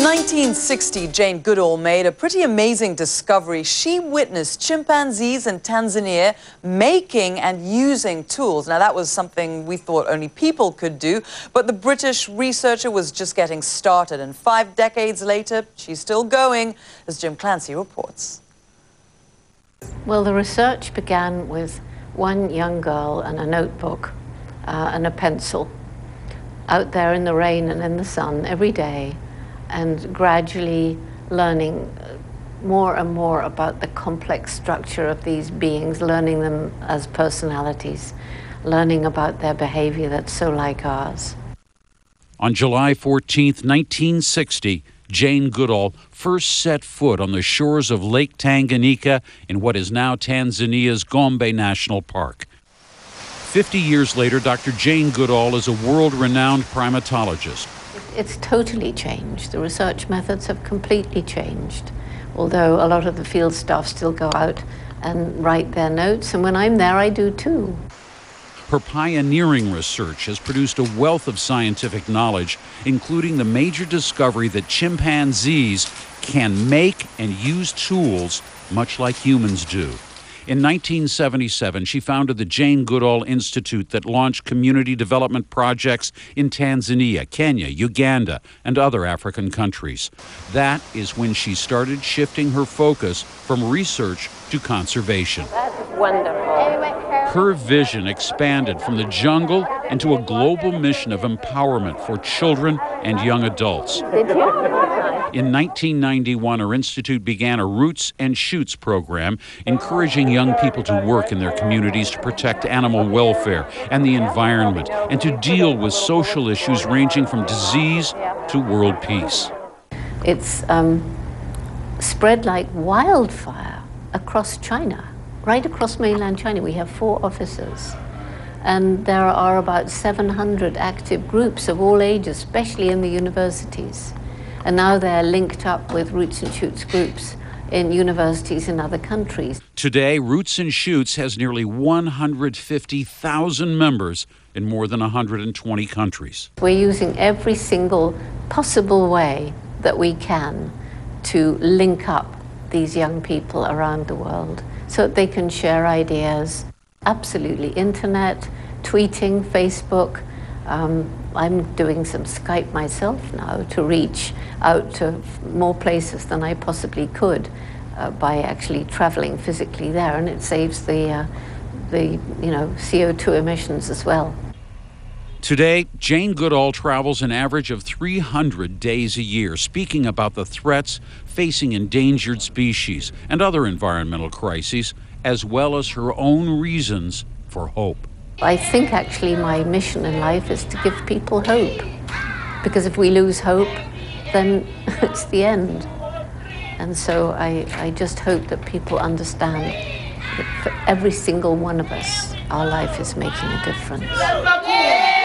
1960, Jane Goodall made a pretty amazing discovery. She witnessed chimpanzees in Tanzania making and using tools. Now, that was something we thought only people could do, but the British researcher was just getting started, and 5 decades later, she's still going, as Jim Clancy reports. Well, the research began with one young girl and a notebook and a pencil out there in the rain and in the sun every day, and gradually learning more and more about the complex structure of these beings, learning them as personalities, learning about their behavior that's so like ours. On July 14th, 1960, Jane Goodall first set foot on the shores of Lake Tanganyika in what is now Tanzania's Gombe National Park. 50 years later, Dr. Jane Goodall is a world-renowned primatologist. It's totally changed. The research methods have completely changed, although a lot of the field staff still go out and write their notes, and when I'm there, I do too. Her pioneering research has produced a wealth of scientific knowledge, including the major discovery that chimpanzees can make and use tools much like humans do. In 1977, she founded the Jane Goodall Institute that launched community development projects in Tanzania, Kenya, Uganda, and other African countries. That is when she started shifting her focus from research to conservation. That's wonderful. Her vision expanded from the jungle into a global mission of empowerment for children and young adults. In 1991, her institute began a Roots and Shoots program, encouraging young people to work in their communities to protect animal welfare and the environment, and to deal with social issues ranging from disease to world peace. It's spread like wildfire across China. Right across mainland China, we have 4 offices. And there are about 700 active groups of all ages, especially in the universities. And now they're linked up with Roots and Shoots groups in universities in other countries. Today, Roots and Shoots has nearly 150,000 members in more than 120 countries. We're using every single possible way that we can to link up these young people around the world so that they can share ideas. Absolutely, internet, tweeting, Facebook. I'm doing some Skype myself now to reach out to more places than I possibly could by actually traveling physically there, and it saves the CO2 emissions as well. Today, Jane Goodall travels an average of 300 days a year, speaking about the threats facing endangered species and other environmental crises, as well as her own reasons for hope. I think actually my mission in life is to give people hope, because if we lose hope, then it's the end. And so I just hope that people understand that for every single one of us, our life is making a difference.